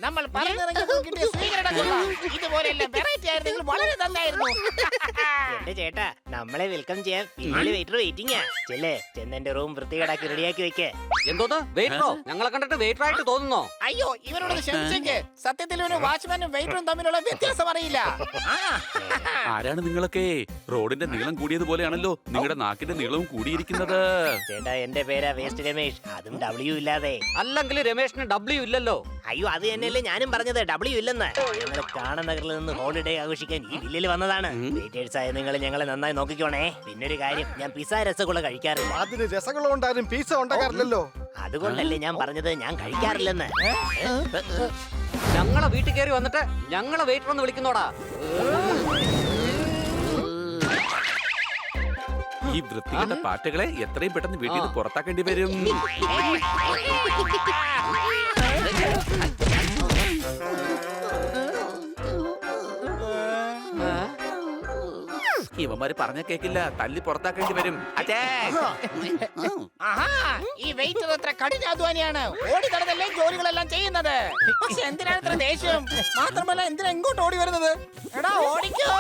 നമ്മൾ പറഞ്ഞിറങ്ങിയപ്പോൾ കിട്ടിയ സ്വീകരണം കൊള്ളാം. ഇതുപോലെയെല്ലാം വെറൈറ്റി ആയിരുന്നെങ്കിൽ വളരെ നന്നായിരുന്നു. എന്റെ ചേട്ടാ, നമ്മളെ വെൽക്കം ചെയ്യാൻ വീട്ടില് വെയിറ്റർ വെയിറ്റിംഗാ. ചെല്ലേ, ചെന്നെന്റെ റൂം വൃത്തികേടാക്കി റെഡിയാക്കി വെക്കേ. എന്തോന്ന് വെയിറ്ററോ? ഞങ്ങളെ കണ്ടിട്ട് വെയിറ്റർ ആയിട്ട് തോന്നുന്നോ? അയ്യോ, ഇവരോട് ക്ഷമിച്ചേക്ക്. സത്യത്തിൽ ഒരു വാച്ച്മാനും വെയിറ്ററും തമ്മിലുള്ള വ്യത്യാസം അറിയില്ല. ആരാണ് നിങ്ങളൊക്കെ? റോഡിന്റെ നീളം കൂടിയതുപോലെയാണല്ലോ നിങ്ങളുടെ നാക്കിന്റെ നീളവും കൂടിയിരിക്കുന്നത്. ചേട്ടാ, എന്റെ പേരാ വേസ്റ്റ് രമേഷ്, അതും ഡബ്ല്യു ഇല്ലാതെ. അല്ലെങ്കിൽ രമേഷിന് ഡബ്ല്യു ഇല്ലല്ലോ. അയ്യോ, അത് തന്നെയല്ലേ ഞാനും പറഞ്ഞത്, ഡബ്ല്യു ഇല്ലെന്ന്. ഞങ്ങൾ കാണനഗറിൽ നിന്ന് ഹോളിഡേ ആഘോഷിക്കാൻ ഈ വില്ലിൽ വന്നതാണ്. വെയിറ്റേഴ്സ് ആയ നിങ്ങൾ ഞങ്ങളെ നന്നായി നോക്കിക്കോണേ. പിന്നൊരു കാര്യം, ഞാൻ പിസ്സ രസഗുള കഴിക്കാറില്ല. അതിന് രസഗുള കൊണ്ടാരും പിസ്സ ഉണ്ടാക്കാറില്ലല്ലോ. അതുകൊണ്ടല്ലേ ഞാൻ പറഞ്ഞത് ഞാൻ കഴിക്കാറില്ലെന്ന്. ഞങ്ങളെ വീട്ടിൽ കയറി വന്നിട്ട് ഞങ്ങളെ വെയിറ്റർ എന്ന് വിളിക്കുന്നോടാ. ഈ വൃത്തികെട്ട പാറ്റകളെ എത്രയും പെട്ടെന്ന് വീട്ടിൽ നിന്ന് പുറത്താക്കേണ്ടി വരും. ഇവന്മാര് പറഞ്ഞ കേക്കില്ല, തല്ലി പുറത്താക്കേണ്ടി വരും. ഈ വെയിറ്റർ എത്ര കഠിനാധ്വാനിയാണ്. ഓടി നടന്നല്ലേ ജോലികളെല്ലാം ചെയ്യുന്നത്. പക്ഷെ എന്തിനാണ് ഇത്ര ദേഷ്യം? മാത്രമല്ല, എന്തിനാ ഇങ്ങോട്ട് ഓടി വരുന്നത്? എടാ, ഓടിക്കോ.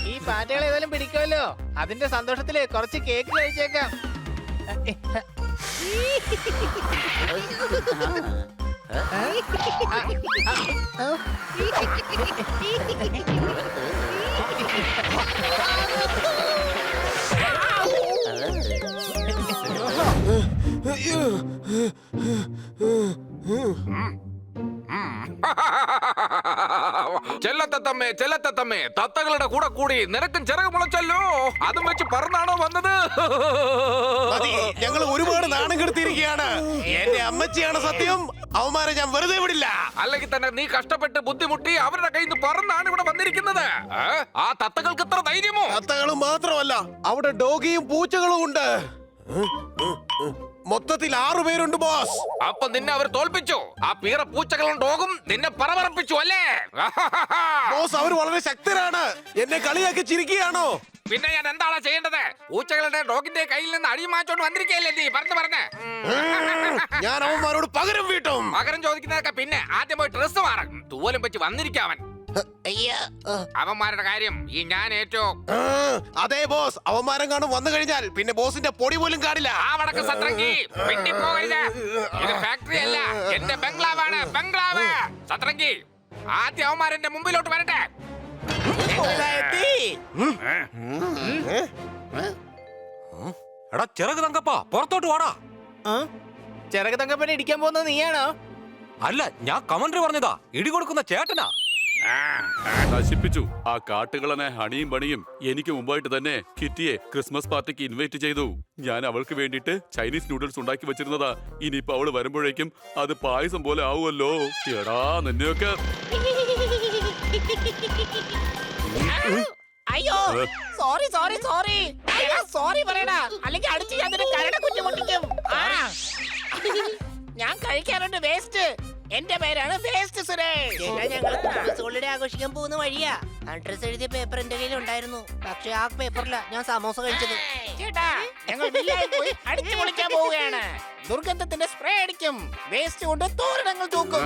ഈ പാറ്റകൾ ഏതായാലും പിടിക്കുമല്ലോ. അതിന്റെ സന്തോഷത്തില് കുറച്ച് കേക്ക് കഴിച്ചേക്കാം. ചെല്ലത്തത്തമ്മേ ചെല്ലത്തത്തമ്മേ, തത്തകളുടെ കൂടെ കൂടി നിനക്കും ചിറക് മുളച്ചല്ലോ. അതും വെച്ച് പറന്നാണോ വന്നത്? ഞങ്ങൾ ഒരുപാട് നാണം കെടുത്തിയിരിക്കുകയാണ്. എന്റെ അമ്മച്ചിയാണ് സത്യം. അവന്മാരെ ഞാൻ വെറുതെ വിടില്ല. അല്ലെങ്കിൽ തന്നെ നീ കഷ്ടപ്പെട്ട് ബുദ്ധിമുട്ടി അവരുടെ കയ്യിൽ നിന്ന് പറന്നാണ് ഇവിടെ വന്നിരിക്കുന്നത്. ആ തത്തകൾക്ക് ഇത്ര ധൈര്യമോ? തത്തകളും മാത്രമല്ല, അവിടെ ഡോഗിയും പൂച്ചകളും ഉണ്ട്. മൊത്തത്തിൽ 6 പേരുണ്ട് ബോസ്. അപ്പൊ നിന്നെ അവർ തോൽപ്പിച്ചു. ആ പീറ പൂച്ചകളും ഡോഗും നിന്നെ പറവറപ്പിച്ചു അല്ലേ? ബോസ്, അവർ വളരെ ശക്തരാണ്. എന്നെ കളിയാക്കി ചിരിക്കുകയാണോ? പിന്നെ ഞാൻ എന്താണ് ചെയ്യേണ്ടത്? പൂച്ചകളുടെ ഡോഗിന്റെ കയ്യിൽ നിന്ന് അടി മാറ്റോണ്ട് വന്നിരിക്കുകയല്ലേ നീ? പറഞ്ഞ് ഞാൻ അവന്മാരോട് പകരം വീട്ടും. പകരം ചോദിക്കുന്നതൊക്കെ പിന്നെ. ആദ്യം പോയി ഡ്രസ് മാറും. തൂവലും വെച്ച് വന്നിരിക്കാവൻ. അവന്മാരുടെ കാര്യം ഈ ഞാൻ ഏറ്റോ. അതെ ബോസ്, അവന്മാരം കാണും വന്നു കഴിഞ്ഞാൽ പിന്നെ ബോസിന്റെ പൊടി പോലും കാണില്ല. ആ വടക്ക് സത്രങ്കി പിണ്ടി പോകരുത്. ഇത് ഫാക്ടറി അല്ല, എന്റെ ബംഗ്ലാവാണ്. ബംഗ്ലാവ്. സത്രങ്കി, ആദ്യം അവന്മാരെന്റെ മുമ്പിലോട്ട് വരട്ടെ. എടാ ചിറക് തങ്കപ്പാ, പുറത്തോട്ട് വാടാ. ചിറക് തങ്കപ്പനെ ഇടിക്കാൻ പോകുന്നത് നീയാണോ? അല്ല, ഞാൻ കമന്ററി പറഞ്ഞതാ. ഇടി കൊടുക്കുന്ന ചേട്ടനാ. നശിപ്പിച്ചു. ആ കാട്ടുകളനെ ഹണിയും പണിയും എനിക്ക് മുമ്പായിട്ട് തന്നെ കിറ്റിയെ ക്രിസ്മസ് പാർട്ടിക്ക് ഇൻവൈറ്റ് ചെയ്തു. ഞാൻ അവൾക്ക് വേണ്ടിട്ട് ചൈനീസ് നൂഡിൽസ് ഉണ്ടാക്കി വെച്ചിരുന്നതാ. ഇനിയിപ്പോ അവള് വരുമ്പോഴേക്കും അത് പായസം പോലെ ആവുമല്ലോ. എടാ നിന്നെയൊക്കെ. അയ്യോ, സോറി സോറി സോറി സോറി പറയടാ, അല്ലെങ്കിൽ അടിച്ച് ഞാൻ കരട് കുറ്റി പൊട്ടിക്കും. ഞാൻ കഴിക്കാറുണ്ട് വേസ്റ്റ്. എന്റെ പേരാണ് വേസ്റ്റ് സുരേഷ്. ചേട്ടാ, ഞങ്ങൾ ക്രിസ്മസ് ഹോളിഡേ ആഘോഷിക്കാൻ പോകുന്ന വഴിയാ. അഡ്രസ് എഴുതിയ പേപ്പർ എന്റെ കയ്യിൽ ഉണ്ടായിരുന്നു. പക്ഷെ ആ പേപ്പറില ഞാൻ സമോസ കഴിച്ചത്. ചേട്ടാ, ഞങ്ങൾ വില്ലയിൽ പോയി അടിച്ചു പൊളിക്കാൻ പോവുകയാണ്. ദുർഗന്ധത്തിന്റെ സ്പ്രേ അടിക്കും, വേസ്റ്റ് കൊണ്ട് തോരണങ്ങൾ തൂക്കും,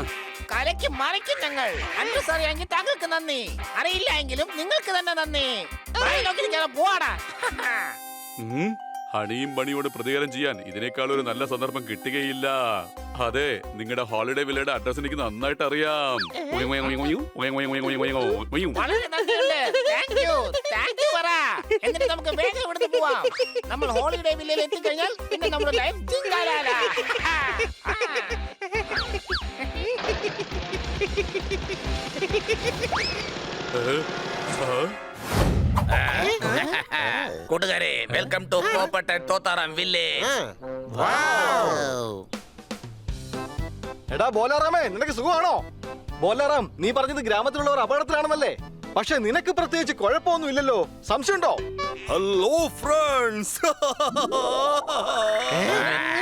കലയ്ക്ക് മറിക്കും ഞങ്ങൾ. അഡ്രസ് അറിയാമെങ്കിൽ താങ്കൾക്ക് നന്ദി, അറിയില്ല എങ്കിലും നിങ്ങൾക്ക് തന്നെ നന്ദി. പോവാടാ. ഹണിയും പണിയോട് പ്രതികാരം ചെയ്യാൻ ഇതിനേക്കാൾ ഒരു നല്ല സന്ദർഭം കിട്ടുകയില്ല. അതെ, നിങ്ങളുടെ ഹോളിഡേ വില്ലയുടെ അഡ്രസ് എനിക്ക് നന്നായിട്ട് അറിയാം. വളരെ നന്ദിയുണ്ട്. താങ്ക് യു പറ. എന്നിട്ട് നമുക്ക് വേഗം ഇവിടുന്ന് പോവാം. നമ്മൾ ഹോളിഡേ വില്ലയിൽ എത്തിക്കഴിഞ്ഞാൽ പിന്നെ നമ്മുടെ ലൈഫ് ജിങ്കാലാല. കൂട്ടുകാരെ, വെൽക്കം ടു പോപ്പട്ട് തോത്താറാം വില്ലേജ്. എടാ ബോലാറാമേ, നിനക്ക് സുഖമാണോ? ബോലാറാം, നീ പറഞ്ഞത് ഗ്രാമത്തിലുള്ളവർ അപകടത്തിലാണെന്നല്ലേ? പക്ഷെ നിനക്ക് പ്രത്യേകിച്ച് കുഴപ്പമൊന്നും ഇല്ലല്ലോ. സംശയമുണ്ടോ? Hello friends.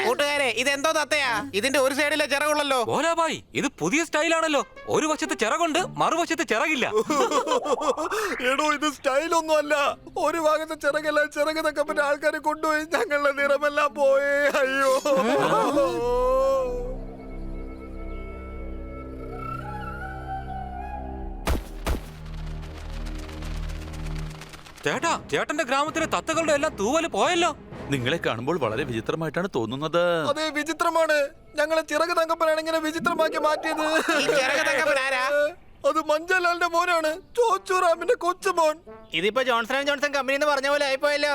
കൂട്ടുകാരെ ഇതെന്തോ തത്തയാ? ഇതിന്റെ ഒരു സൈഡിലെ ചിറകുള്ളല്ലോ. ബോലാബായി, ഇത് പുതിയ സ്റ്റൈലാണല്ലോ. ഒരു വശത്ത് ചിറകുണ്ട്, മറുവശത്ത് ചിറകില്ല. എടോ, ഇത് സ്റ്റൈലൊന്നും അല്ല. ഒരു ഭാഗത്തെ ചിറകല്ല, ചിറക് തക്കപ്പറ്റ ആൾക്കാരെ കൊണ്ടുപോയി ഞങ്ങളുടെ നിറമെല്ലാം പോയേ. അയ്യോ. ചേട്ടാ, ചേട്ടന്റെ ഗ്രാമത്തിലെ തത്തകളുടെ എല്ലാം തൂവല് പോയല്ലോ. നിങ്ങളെ കാണുമ്പോൾ വളരെ വിചിത്രമായിട്ടാണ് തോന്നുന്നത്. അതെ, വിചിത്രമാണ്. ഞങ്ങളെ ചിറക് തങ്കപ്പനാണ് ഇങ്ങനെ വിചിത്രമാക്കി മാറ്റിയത്. ഈ ചിറക് തങ്കപ്പൻ ആരാ? അത് മഞ്ചലാലിന്റെ മോനാണ്, ചോച്ചുറാമിന്റെ കൊച്ചുമോൻ. ഇതിപ്പോ ജോൺസൺ ആൻഡ് ജോൺസൺ കമ്പനി എന്ന് പറഞ്ഞ പോലെ ആയിപ്പോയല്ലോ.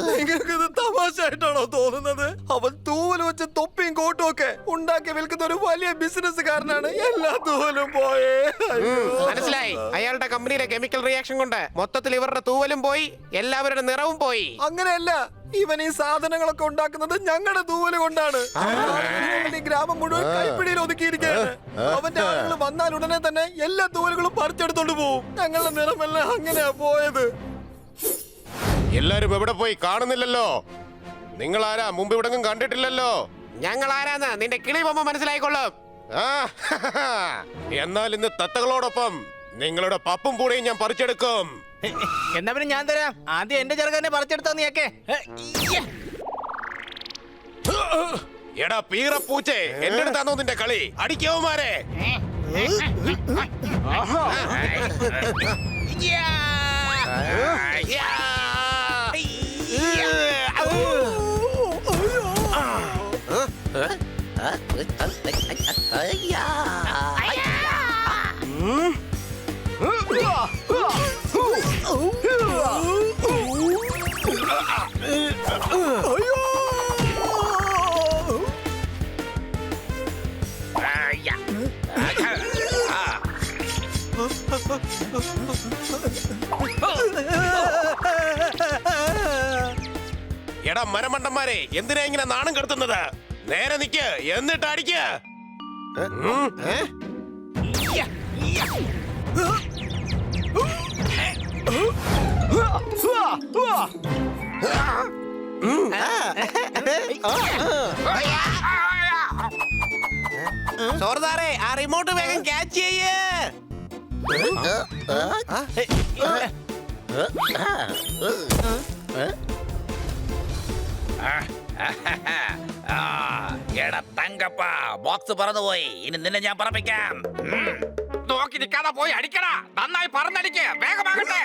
നിങ്ങൾക്ക് ഇത് തമാശയായിട്ടാണോ തോന്നുന്നത്? അവൻ തൂവൽ വെച്ച് തൊപ്പിയും കോട്ടും ഒക്കെ ഉണ്ടാക്കി വിൽക്കുന്ന ഒരു വലിയ ബിസിനസ്സുകാരനാണ്. എല്ലാ തൂവലും പോയേ. മനസ്സിലായി. അയാളുടെ കമ്പനിയുടെ കെമിക്കൽ റിയാക്ഷൻ കൊണ്ട് മൊത്തത്തിൽ ഇവരുടെ തൂവലും പോയി, എല്ലാവരുടെ നിറവും പോയി. അങ്ങനെയല്ല, ഇവൻ ഈ സാധനങ്ങളൊക്കെ ഉണ്ടാക്കുന്നത് ഞങ്ങളുടെ തൂവല് കൊണ്ടാണ്. ഈ ഗ്രാമം മുഴുവൻ കൈപ്പിടിയിൽ ഒതുക്കിയിരിക്കുകയാണ്. അവന്റെ ആളുകൾ വന്നാൽ ഉടനെ തന്നെ എല്ലാ തൂവലുകളും പറിച്ചെടുത്തോണ്ട് പോവും. ഞങ്ങളുടെ നിറമെല്ലാം അങ്ങനെയാ പോയത്. എല്ലാരും എവിടെ പോയി? കാണുന്നില്ലല്ലോ. നിങ്ങൾ ആരാ? മുമ്പ് ഇവിടെങ്ങും കണ്ടിട്ടില്ലല്ലോ. ഞങ്ങൾ ആരാന്ന് നിന്റെ കിളി പോകുമ്പോ മനസ്സിലായിക്കൊള്ളും. ആ, എന്നാൽ ഇന്ന് തത്തകളോടൊപ്പം നിങ്ങളുടെ പപ്പും പൂടെയും ഞാൻ പറിച്ചെടുക്കും. എന്നാ പിന്നെ ഞാൻ തരാം. ആദ്യം എന്റെ ചെറുക്കനെ പറിച്ചെടുത്തോ നീയൊക്കെ. എടാ പീറപ്പൂച്ചേ, എന്റെ അടുത്താണോ നിന്റെ കളി? അടിക്കവുമാരെ. എടാ മരമണ്ടന്മാരെ, എന്തിനാ ഇങ്ങനെ നാണം കെടുത്തുന്നത്? നേരെ നിക്ക്, എന്നിട്ട് അടിക്ക. സോർദാറെ, ആ റിമോട്ട് വേഗം ക്യാച്ച് ചെയ്യ്. എടാ തങ്കപ്പ, ബോക്സ് പറന്നുപോയി. ഇനി നിന്നെ ഞാൻ പറപ്പിക്കാം. നോക്കി നിൽക്കാതെ പോയി അടിക്കടാ. നന്നായി പറന്നടിക്ക്, വേഗമാകട്ടെ.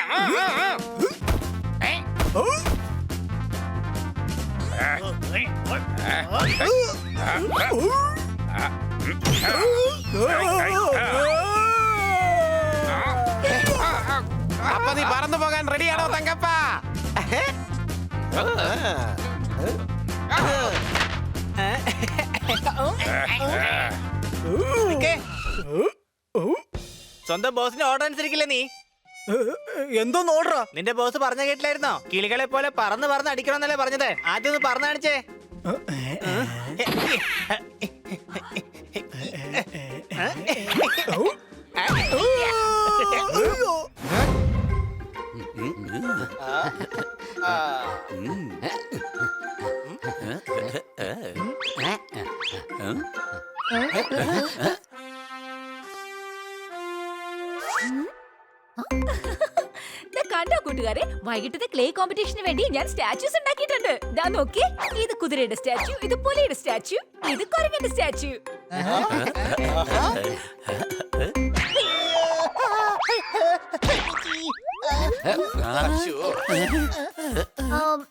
അപ്പൊ നീ പറന്നു പോകാൻ റെഡിയാണോ തങ്കപ്പ? സ്വന്തം ബോസിന് ഓർഡർ അനുസരിക്കില്ല നീ? എന്തോന്ന് ഓർഡറാ? നിന്റെ ബോസ് പറഞ്ഞ കേട്ടില്ലായിരുന്നോ? കിളികളെ പോലെ പറന്ന് പറന്ന് അടിക്കണമെന്നല്ലേ പറഞ്ഞത്? ആദ്യം ഒന്ന് പറന്ന് കാണിച്ചേ. കണ്ടോ കൂട്ടുകാരെ, വൈകിട്ടത്തെ ക്ലേ കോമ്പറ്റീഷന് വേണ്ടി ഞാൻ സ്റ്റാച്യൂസ് ഉണ്ടാക്കിയിട്ടുണ്ട്. ദാ നോക്കിയേ, ഇത് കുതിരയുടെ സ്റ്റാച്യു, ഇത് പുലിയുടെ സ്റ്റാച്യു, ഇത് കുരങ്ങന്റെ സ്റ്റാച്യു.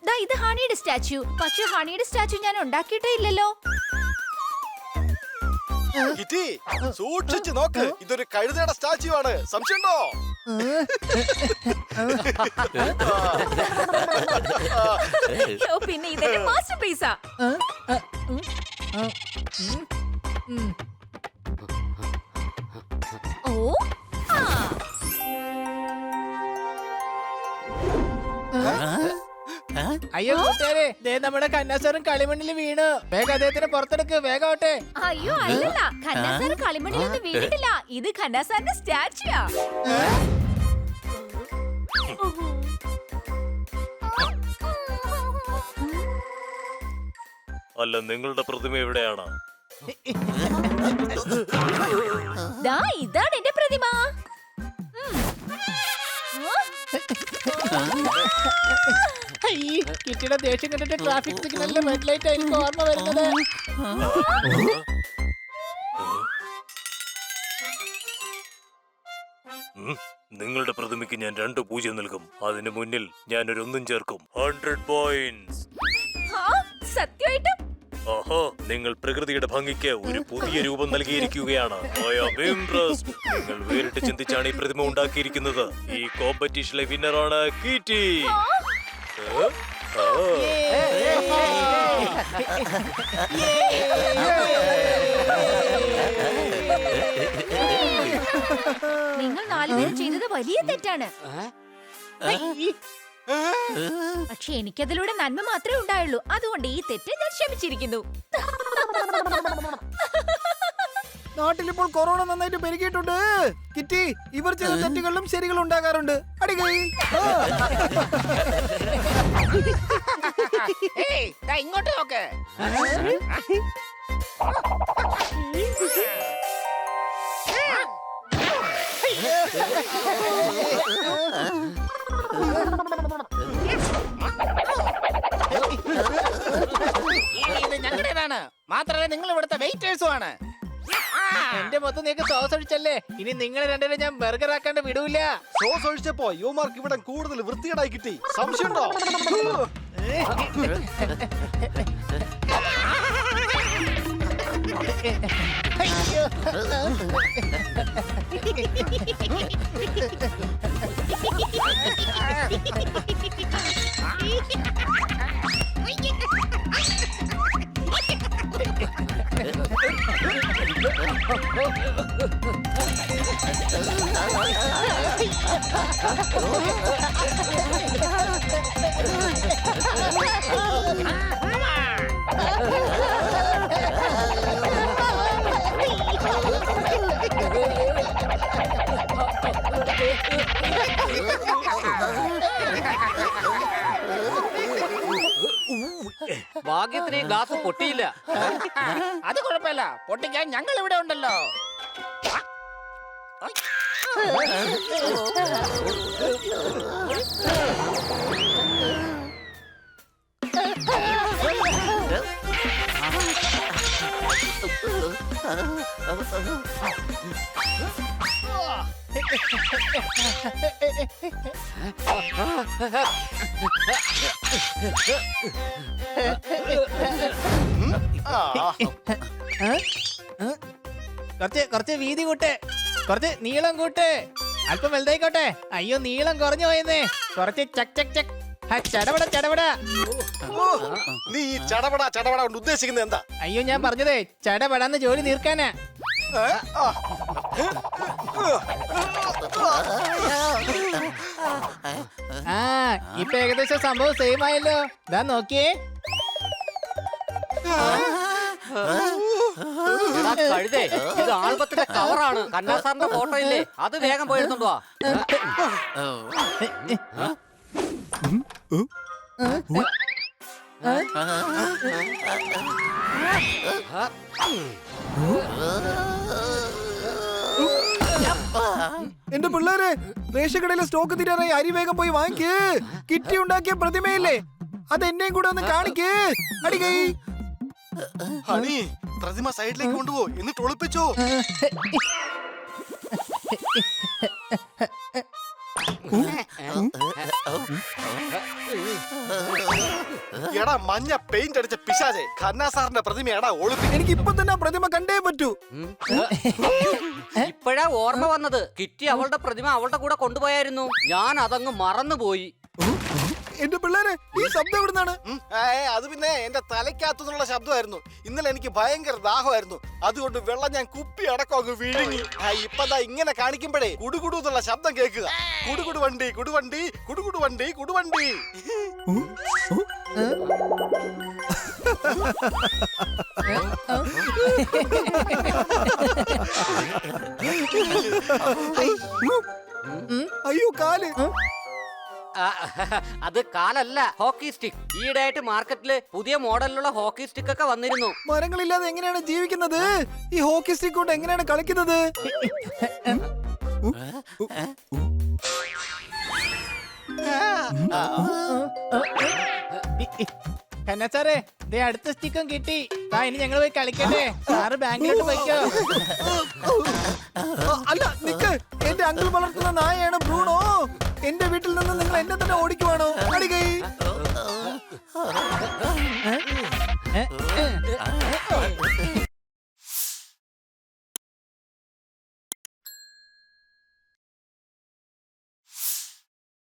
ദാ ഇത് ഹണിയുടെ സ്റ്റാച്യു. പക്ഷെ ഹണിയുടെ സ്റ്റാച്യു ഞാൻ ഉണ്ടാക്കിയിട്ടേ ഇല്ലല്ലോ. സൂക്ഷിച്ചു നോക്ക്, ഇതൊരു കഴുതയുടെ സ്റ്റാച്യു ആണ്. സംശയമുണ്ടോ? പിന്നെ ഇതെന്റെ മാസ്റ്റർ പീസാ. ഓ, അയ്യോ കൂട്ടുകാരെ ദേ നമ്മുടെ കന്നാസാറും കളിമണ്ണിൽ വീണ് വേഗം അദ്ദേഹത്തിന് പുറത്തെടുക്ക് വേഗോട്ടെ. അയ്യോ അല്ലല്ല, ഖന്നാസാർ കളിമണ്ണിലൊന്നും വീണിട്ടില്ല. ഇത് ഖന്നാസാറിന്റെ സ്റ്റാച്യൂയാ. അല്ല, നിങ്ങളുടെ പ്രതിമ എവിടെയാണ്? ദാ ഇതാണ് എന്റെ പ്രതിമ. കിറ്റിയുടെ ദേഷ്യം കണ്ടിട്ട് ട്രാഫിക് സിഗ്നലിന്റെ റെഡ് ലൈറ്റ് ആയിരിക്കും ഓർമ്മ വരുന്നത്. നിങ്ങളുടെ പ്രതിമയ്ക്ക് ഞാൻ 2 പൂജ്യം നൽകും. അതിന് മുന്നിൽ ഞാൻ ഒരു 1 ചേർക്കും. 100 പോയിന്റ്സ്. സത്യമായിട്ടും ഓഹോ, നിങ്ങൾ പ്രകൃതിയുടെ ഭംഗിക്ക് ഒരു പുതിയ രൂപം നൽകിയിരിക്കുകയാണ്. I am impressed. നിങ്ങൾ വേറിട്ട് ചിന്തിച്ചാണ് ഈ പ്രതിമ ഉണ്ടാക്കിയിരിക്കുന്നത്. ഈ കോമ്പറ്റീഷനിലെ വിന്നറാണ് കിറ്റി. നിങ്ങൾ 4 പേരും ചെയ്തത് വലിയ തെറ്റാണ്. പക്ഷെ എനിക്കതിലൂടെ നന്മ മാത്രമേ ഉണ്ടായുള്ളൂ. അതുകൊണ്ട് ഈ തെറ്റ് ഞാൻ ക്ഷമിച്ചിരിക്കുന്നു. നാട്ടിലിപ്പോൾ കൊറോണ നന്നായിട്ട് പെരുകിയിട്ടുണ്ട്. കിറ്റി, ഇവർ ചെയ്ത തെറ്റുകളിലും ശരികളും ഉണ്ടാകാറുണ്ട്. അടികൈ. ഏയ്, ദാ ഇങ്ങോട്ട് നോക്ക്. ഇത് ഞങ്ങളുടേതാണ്. മാത്രമല്ല നിങ്ങൾ ഇവിടുത്തെ വെയിറ്റേഴ്സും ആണ്. എന്റെ മൊത്തം നീക്ക് സോസ് ഒഴിച്ചല്ലേ. ഇനി നിങ്ങൾ രണ്ടുപേരും ഞാൻ ബർഗർ ആക്കാണ്ട് വിടൂല. സോസ് ഒഴിച്ചപ്പോ യുവമാർക്ക് ഇവിടെ കൂടുതൽ വൃത്തികേടായി കിട്ടി. സംശയമുണ്ടോ? ഭാഗ്യത്തിന് ഈ ഗ്ലാസ് പൊട്ടിയില്ല. അത് കുഴപ്പമില്ല, പൊട്ടിക്കാൻ ഞങ്ങൾ ഇവിടെ ഉണ്ടല്ലോ. കുറച്ച് വീതി കൂട്ടെ, കുറച്ച് നീളം കൂട്ടെ, അല്പം വലുതായിക്കോട്ടെ. അയ്യോ, നീളം കുറഞ്ഞു പോയെന്നേ. കുറച്ച് ചക് ചക് ചക്. ചടപട ചടപട. നീ ഈ ചടപട ചടപട കൊണ്ട് ഉദ്ദേശിക്കുന്നത് എന്താ? അയ്യോ, ഞാൻ പറഞ്ഞതേ ചടപടാന്ന് ജോലി തീർക്കാനാ. ആ, ഇപ്പൊ ഏകദേശം സംഭവം സെയിം ആയല്ലോ. ഇതാ നോക്കിയേ. എടാ കഴുതേ, ഇത് ആൽബത്തിന്റെ കവറാണ്. കന്നാസാറിന്റെ ഫോട്ടോ ഇല്ലേ, അത് വേഗം പോയി എടുത്തോണ്ട് വാ. എന്റെ പിള്ളേരെ, റേഷൻ കടയിലെ സ്റ്റോക്ക് തീരാറായി. അരി വേഗം പോയി വാങ്ങിക്ക്. കിറ്റി ഉണ്ടാക്കിയ പ്രതിമയില്ലേ, അത് എന്നെയും കൂടെ ഒന്ന് കാണിക്ക്. അടികൈ. ഹണി, പ്രതിമ സൈഡിലേക്ക് കൊണ്ടുപോ, എന്നിട്ട് ഒളിപ്പിച്ചോ. എടാ മഞ്ഞ പെയിന്റ് അടിച്ച പിശാചേ, ഖന്നാസാറിന്റെ പ്രതിമയാടാ ഒളിപ്പി. എനിക്ക് ഇപ്പൊ തന്നെ പ്രതിമ കണ്ടേ പറ്റൂ. ഇപ്പോഴാ ഓർമ്മ വന്നത്. കിറ്റി അവളുടെ പ്രതിമ അവളുടെ കൂടെ കൊണ്ടുപോയായിരുന്നു. ഞാൻ അതങ്ങ് മറന്നുപോയി. എന്റെ പിള്ളേരെ ഈ ശബ്ദം എവിടുന്നാണ്? അത് പിന്നെ എന്റെ തലയ്ക്കകത്തുനിന്നുള്ള ശബ്ദമായിരുന്നു. ഇന്നലെ എനിക്ക് ഭയങ്കര ദാഹമായിരുന്നു, അതുകൊണ്ട് വെള്ളം ഞാൻ കുപ്പി അടക്കം അങ്ങ് വിഴുങ്ങി. ഇപ്പതാ ഇങ്ങനെ കാണിക്കുമ്പോഴേ കുടുകുടു എന്നുള്ള ശബ്ദം കേൾക്കുക. കുടുകുടു വണ്ടി കുടുവണ്ടി കുടുകുടു വണ്ടി കുടുവണ്ടി. അയ്യോ കാല്. അത് കാലല്ല, ഹോക്കി സ്റ്റിക്ക്. ഈയിടെയായിട്ട് മാർക്കറ്റില് പുതിയ മോഡലിലുള്ള ഹോക്കി സ്റ്റിക്ക് ഒക്കെ വന്നിരുന്നു. മരങ്ങളില്ലാതെ എങ്ങനെയാണ് ജീവിക്കുന്നത്? ഈ ഹോക്കി സ്റ്റിക്ക് കൊണ്ട് എങ്ങനെയാണ് കളിക്കുന്നത്? കന്ന സാറേ, ദേ അടുത്ത സ്റ്റിക്കും കിട്ടി. ഇനി ഞങ്ങൾ പോയി കളിക്കട്ടെ. സാറ് ബാങ്കിലോട്ട് പോയിക്കോ. അല്ല നിക്ക്, എന്റെ അങ്കിൾ വളർത്തുന്ന നായയാണ് ബ്രൂണോ. എന്റെ വീട്ടിൽ നിന്ന് നിങ്ങൾ എന്നെ തന്നെ ഓടിക്കുവാണോ?